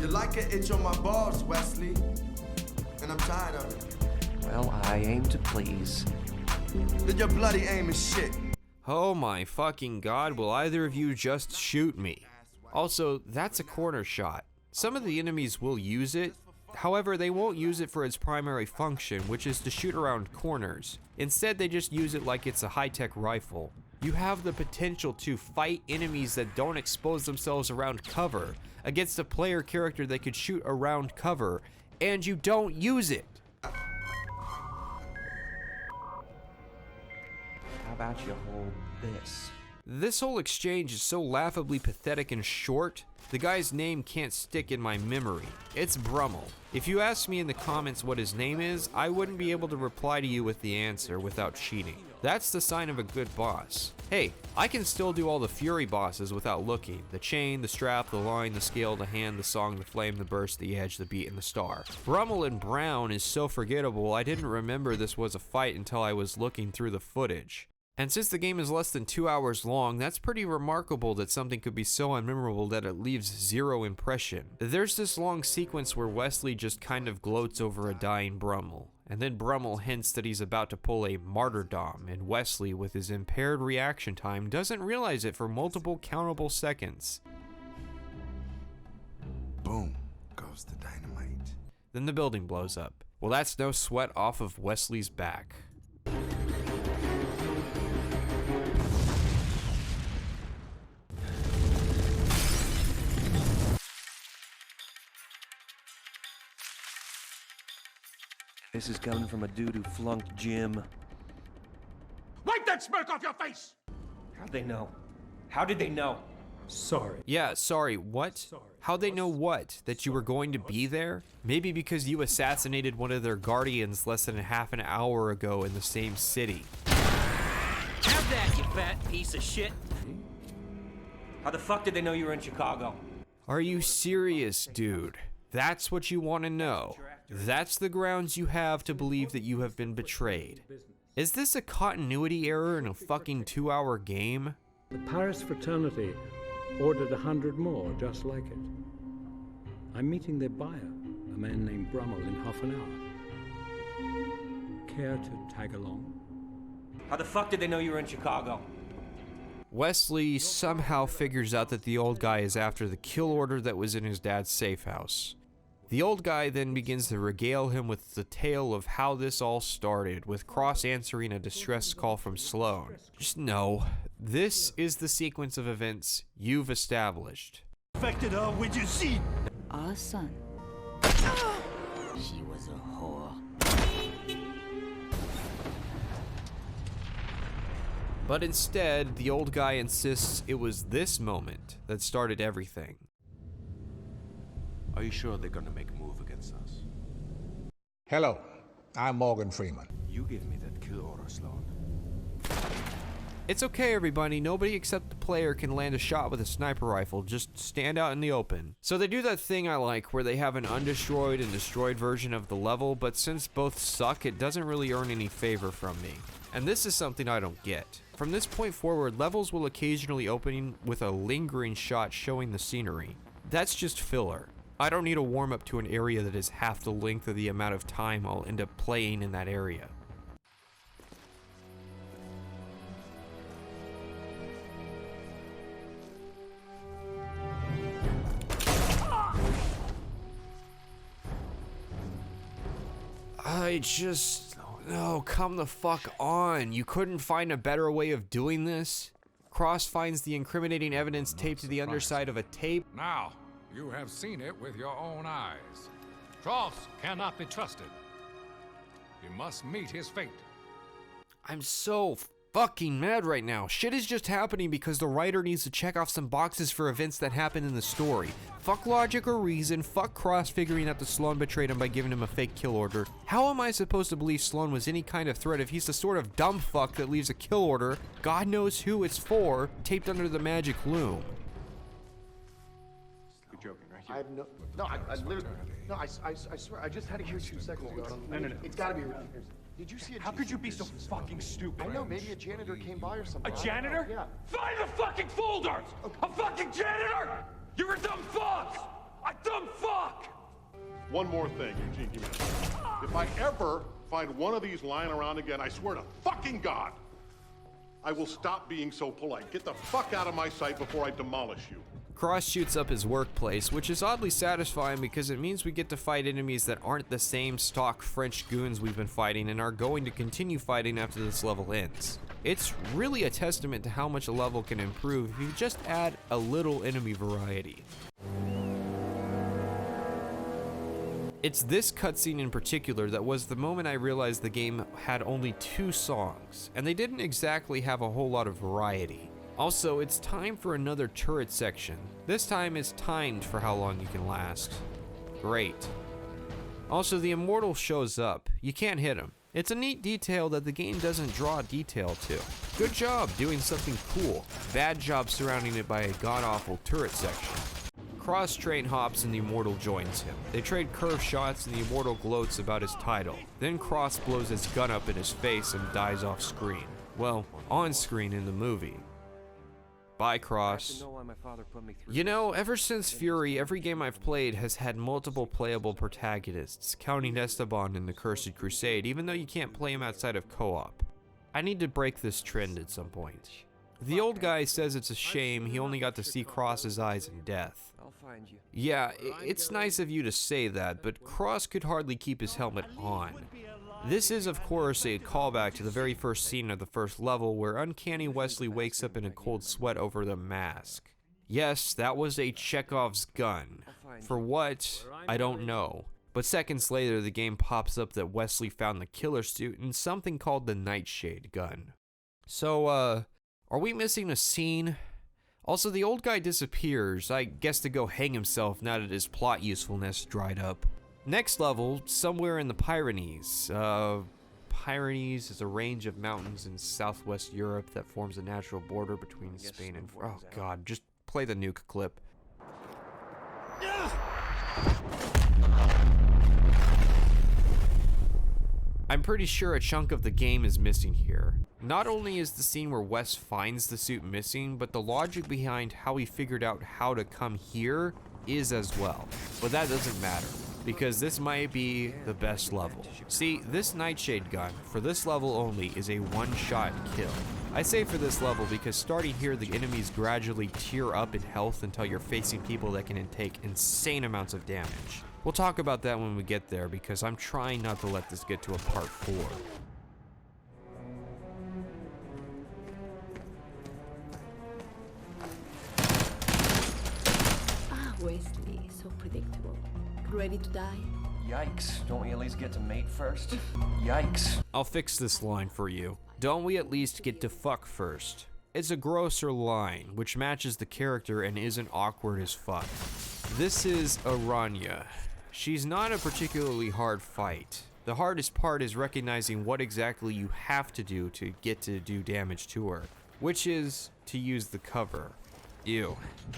You like an itch on my balls, Wesley, and I'm tired of it. Well, I aim to please. Then your bloody aim is shit. Oh my fucking god, will either of you just shoot me? Also, that's a corner shot. Some of the enemies will use it, however, they won't use it for its primary function, which is to shoot around corners. Instead, they just use it like it's a high-tech rifle. You have the potential to fight enemies that don't expose themselves around cover against a player character that could shoot around cover, and you don't use it. How about you hold this? This whole exchange is so laughably pathetic and short, the guy's name can't stick in my memory. It's Brummel. If you asked me in the comments what his name is, I wouldn't be able to reply to you with the answer without cheating. That's the sign of a good boss. Hey, I can still do all the Fury bosses without looking. The chain, the strap, the line, the scale, the hand, the song, the flame, the burst, the edge, the beat, and the star. Brummel in brown is so forgettable, I didn't remember this was a fight until I was looking through the footage. And since the game is less than 2 hours long, that's pretty remarkable that something could be so unmemorable that it leaves zero impression. There's this long sequence where Wesley just kind of gloats over a dying Brummel, and then Brummel hints that he's about to pull a martyrdom, and Wesley, with his impaired reaction time, doesn't realize it for multiple countable seconds. Boom goes the dynamite. Then the building blows up. Well, that's no sweat off of Wesley's back. This is coming from a dude who flunked gym. Wipe that smirk off your face! How'd they know? How did they know? Sorry. Yeah, sorry, what? How'd they know what? That you were going to be there? Maybe because you assassinated one of their guardians less than half an hour ago in the same city. Have that, you fat piece of shit! How the fuck did they know you were in Chicago? Are you serious, dude? That's what you want to know. That's the grounds you have to believe that you have been betrayed. Is this a continuity error in a fucking 2-hour game? The Paris fraternity ordered 100 more just like it. I'm meeting their buyer, a man named Brummel, in half an hour. Care to tag along? How the fuck did they know you were in Chicago? Wesley somehow figures out that the old guy is after the kill order that was in his dad's safe house. The old guy then begins to regale him with the tale of how this all started, with Cross answering a distress call from Sloan. Just know, this is the sequence of events you've established. Affected her with your seat. Our son. She was a whore. But instead, the old guy insists it was this moment that started everything. Are you sure they're gonna make a move against us? Hello, I'm Morgan Freeman. You give me that kill order, Sloan. It's okay, everybody. Nobody except the player can land a shot with a sniper rifle. Just stand out in the open. So they do that thing I like where they have an undestroyed and destroyed version of the level, but since both suck, it doesn't really earn any favor from me. And this is something I don't get. From this point forward, levels will occasionally open with a lingering shot showing the scenery. That's just filler. I don't need a warm up to an area that is half the length of the amount of time I'll end up playing in that area. No, come the fuck on. You couldn't find a better way of doing this? Cross finds the incriminating evidence taped to the underside of a tape. Now, you have seen it with your own eyes. Cross cannot be trusted. You must meet his fate. I'm so fucking mad right now. Shit is just happening because the writer needs to check off some boxes for events that happen in the story. Fuck logic or reason, fuck Cross figuring out that Sloan betrayed him by giving him a fake kill order. How am I supposed to believe Sloan was any kind of threat if he's the sort of dumb fuck that leaves a kill order, God knows who it's for, taped under the magic loom? You're joking, right? I have I literally, I swear, I just had it here 2 seconds ago. No. It's gotta be real. Did you see a How could you be so fucking stupid? I know, maybe a janitor came by or something. A janitor? Yeah. Find the fucking folders! A fucking janitor! You're a dumb fox! A dumb fox! One more thing, Eugene, give me a second. If I ever find one of these lying around again, I swear to fucking God, I will stop being so polite. Get the fuck out of my sight before I demolish you. Cross shoots up his workplace, which is oddly satisfying because it means we get to fight enemies that aren't the same stock French goons we've been fighting and are going to continue fighting after this level ends. It's really a testament to how much a level can improve if you just add a little enemy variety. It's this cutscene in particular that was the moment I realized the game had only 2 songs, and they didn't exactly have a whole lot of variety. Also, it's time for another turret section. This time it's timed for how long you can last. Great. Also, the Immortal shows up. You can't hit him. It's a neat detail that the game doesn't draw detail to. Good job doing something cool. Bad job surrounding it by a god-awful turret section. Cross train hops and the Immortal joins him. They trade curve shots and the Immortal gloats about his title. Then Cross blows his gun up in his face and dies off screen. Well, on screen in the movie. Bye, Cross. You know, ever since Fury, every game I've played has had multiple playable protagonists, counting Esteban in the Cursed Crusade, even though you can't play him outside of co-op. I need to break this trend at some point. The old guy says it's a shame he only got to see Cross's eyes in death. Yeah, it's nice of you to say that, but Cross could hardly keep his helmet on. This is, of course, a callback to the very first scene of the first level where Uncanny Wesley wakes up in a cold sweat over the mask. Yes, that was a Chekhov's gun. For what? I don't know. But seconds later, the game pops up that Wesley found the killer suit in something called the Nightshade Gun. So, are we missing a scene? Also, the old guy disappears, I guess to go hang himself now that his plot usefulness dried up. Next level, somewhere in the Pyrenees. Pyrenees is a range of mountains in southwest Europe that forms a natural border between Spain and... Oh god, just play the nuke clip. I'm pretty sure a chunk of the game is missing here. Not only is the scene where Wes finds the suit missing, but the logic behind how he figured out how to come here is as well. But that doesn't matter, because this might be the best level. See, this Nightshade Gun, for this level only, is a one-shot kill. I say for this level because starting here, the enemies gradually tier up in health until you're facing people that can take insane amounts of damage. We'll talk about that when we get there, because I'm trying not to let this get to a part 4. Ah, Wesley, so predictable. Ready to die? Yikes, don't we at least get to mate first? Yikes. I'll fix this line for you. Don't we at least get to fuck first? It's a grosser line, which matches the character and isn't awkward as fuck. This is Aranya. She's not a particularly hard fight. The hardest part is recognizing what exactly you have to do to get to do damage to her, which is to use the cover. Ew.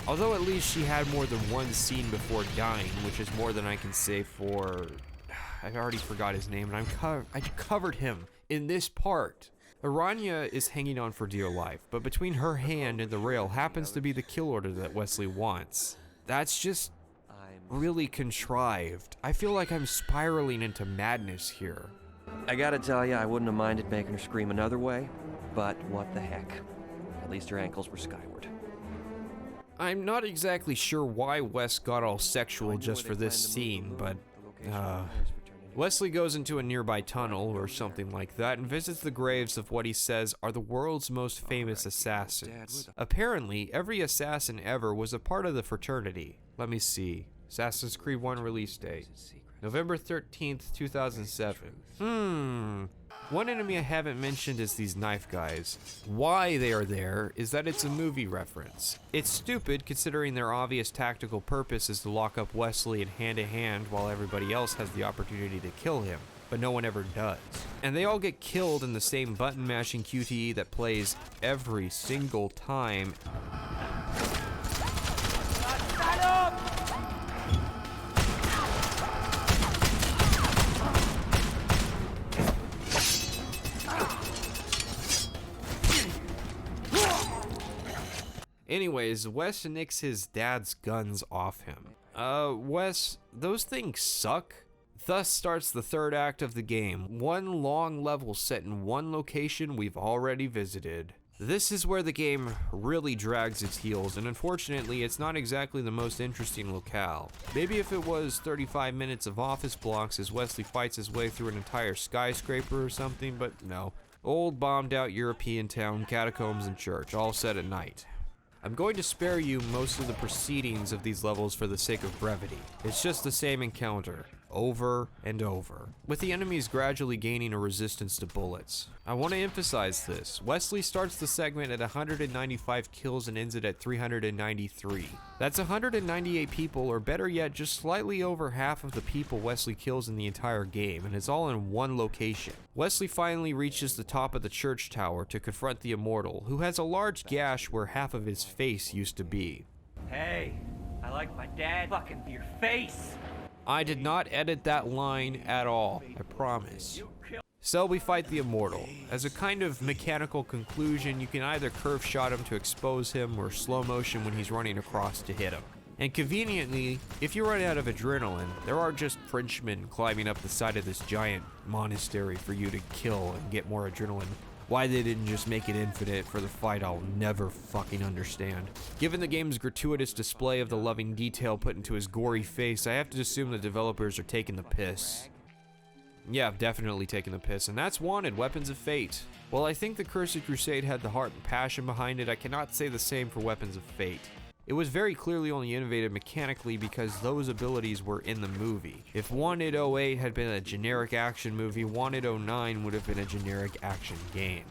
Although at least she had more than one scene before dying, which is more than I can say for... I already forgot his name, and I covered him in this part. Aranya is hanging on for dear life, but between her hand and the rail happens to be the kill order that Wesley wants. That's just really contrived. I feel like I'm spiraling into madness here. I gotta tell you, I wouldn't have minded making her scream another way, but what the heck. At least her ankles were skyward. I'm not exactly sure why Wes got all sexual just for this scene, but Wesley goes into a nearby tunnel or something like that and visits the graves of what he says are the world's most famous assassins. Apparently, every assassin ever was a part of the fraternity. Let me see. Assassin's Creed 1 release date. November 13th, 2007. One enemy I haven't mentioned is these knife guys. Why they are there is that it's a movie reference. It's stupid considering their obvious tactical purpose is to lock up Wesley in hand-to-hand while everybody else has the opportunity to kill him, but no one ever does. And they all get killed in the same button-mashing QTE that plays every single time. Anyways, Wes nicks his dad's guns off him. Wes, those things suck. Thus starts the third act of the game, one long level set in one location we've already visited. This is where the game really drags its heels, and unfortunately it's not exactly the most interesting locale. Maybe if it was 35 minutes of office blocks as Wesley fights his way through an entire skyscraper or something, but no. Old bombed out European town, catacombs and church, all set at night. I'm going to spare you most of the proceedings of these levels for the sake of brevity. It's just the same encounter, over and over, with the enemies gradually gaining a resistance to bullets. I want to emphasize this. Wesley starts the segment at 195 kills and ends it at 393. That's 198 people, or better yet, just slightly over half of the people Wesley kills in the entire game, and it's all in one location. Wesley finally reaches the top of the church tower to confront the Immortal, who has a large gash where half of his face used to be. Hey, I like my dad fucking your face. I did not edit that line at all, I promise. So we fight the Immortal. As a kind of mechanical conclusion, you can either curve shot him to expose him or slow motion when he's running across to hit him. And conveniently, if you run out of adrenaline, there are just Frenchmen climbing up the side of this giant monastery for you to kill and get more adrenaline. Why they didn't just make it infinite for the fight, I'll never fucking understand. Given the game's gratuitous display of the loving detail put into his gory face, I have to assume the developers are taking the piss. Yeah, definitely taking the piss, and that's Wanted, Weapons of Fate. While I think the Cursed Crusade had the heart and passion behind it, I cannot say the same for Weapons of Fate. It was very clearly only innovated mechanically because those abilities were in the movie. If Wanted 08 had been a generic action movie, Wanted 09 would have been a generic action game.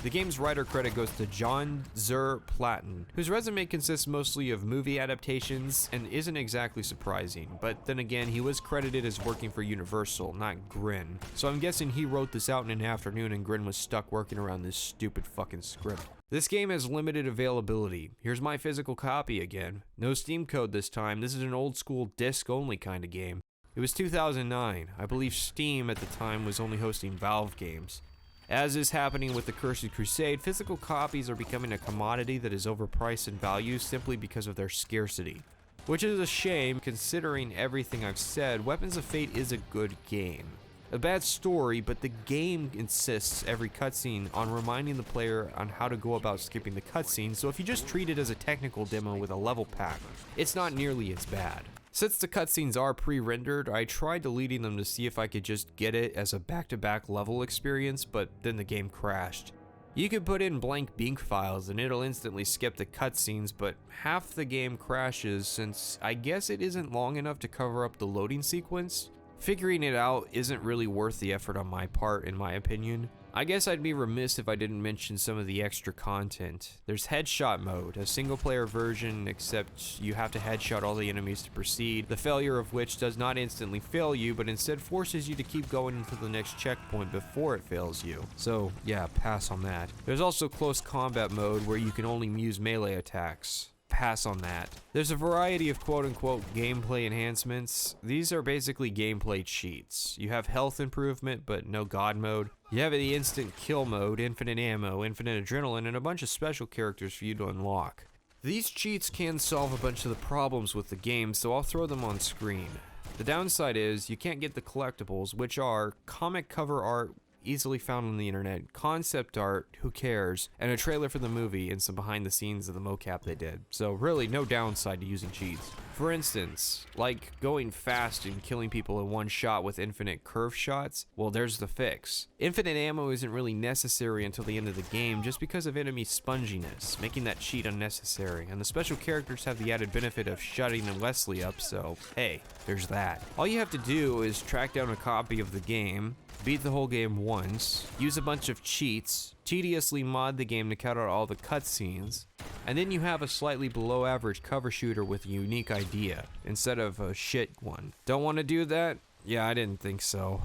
The game's writer credit goes to John Zur Platten, whose resume consists mostly of movie adaptations and isn't exactly surprising, but then again, he was credited as working for Universal, not GRIN, so I'm guessing he wrote this out in an afternoon and GRIN was stuck working around this stupid fucking script. This game has limited availability. Here's my physical copy again. No Steam code this time, this is an old school disc-only kind of game. It was 2009. I believe Steam at the time was only hosting Valve games. As is happening with the Cursed Crusade, physical copies are becoming a commodity that is overpriced in value simply because of their scarcity. Which is a shame, considering everything I've said. Weapons of Fate is a good game. A bad story, but the game insists every cutscene on reminding the player on how to go about skipping the cutscene, so if you just treat it as a technical demo with a level pack, it's not nearly as bad. Since the cutscenes are pre-rendered, I tried deleting them to see if I could just get it as a back-to-back level experience, but then the game crashed. You can put in blank Bink files and it'll instantly skip the cutscenes, but half the game crashes since I guess it isn't long enough to cover up the loading sequence. Figuring it out isn't really worth the effort on my part, in my opinion. I guess I'd be remiss if I didn't mention some of the extra content. There's headshot mode, a single player version, except you have to headshot all the enemies to proceed, the failure of which does not instantly fail you, but instead forces you to keep going until the next checkpoint before it fails you. So yeah, pass on that. There's also close combat mode where you can only use melee attacks. Pass on that. There's a variety of quote-unquote gameplay enhancements. These are basically gameplay cheats. You have health improvement, but no god mode. You have the instant kill mode, infinite ammo, infinite adrenaline, and a bunch of special characters for you to unlock. These cheats can solve a bunch of the problems with the game, so I'll throw them on screen. The downside is you can't get the collectibles, which are comic cover art easily found on the internet, concept art, who cares, and a trailer for the movie and some behind the scenes of the mocap they did. So really no downside to using cheats. For instance, like going fast and killing people in one shot with infinite curve shots, well there's the fix. Infinite ammo isn't really necessary until the end of the game just because of enemy sponginess, making that cheat unnecessary, and the special characters have the added benefit of shutting Wesley up, so hey, there's that. All you have to do is track down a copy of the game, beat the whole game once, use a bunch of cheats, tediously mod the game to cut out all the cutscenes, and then you have a slightly below average cover shooter with a unique idea, instead of a shit one. Don't want to do that? Yeah, I didn't think so.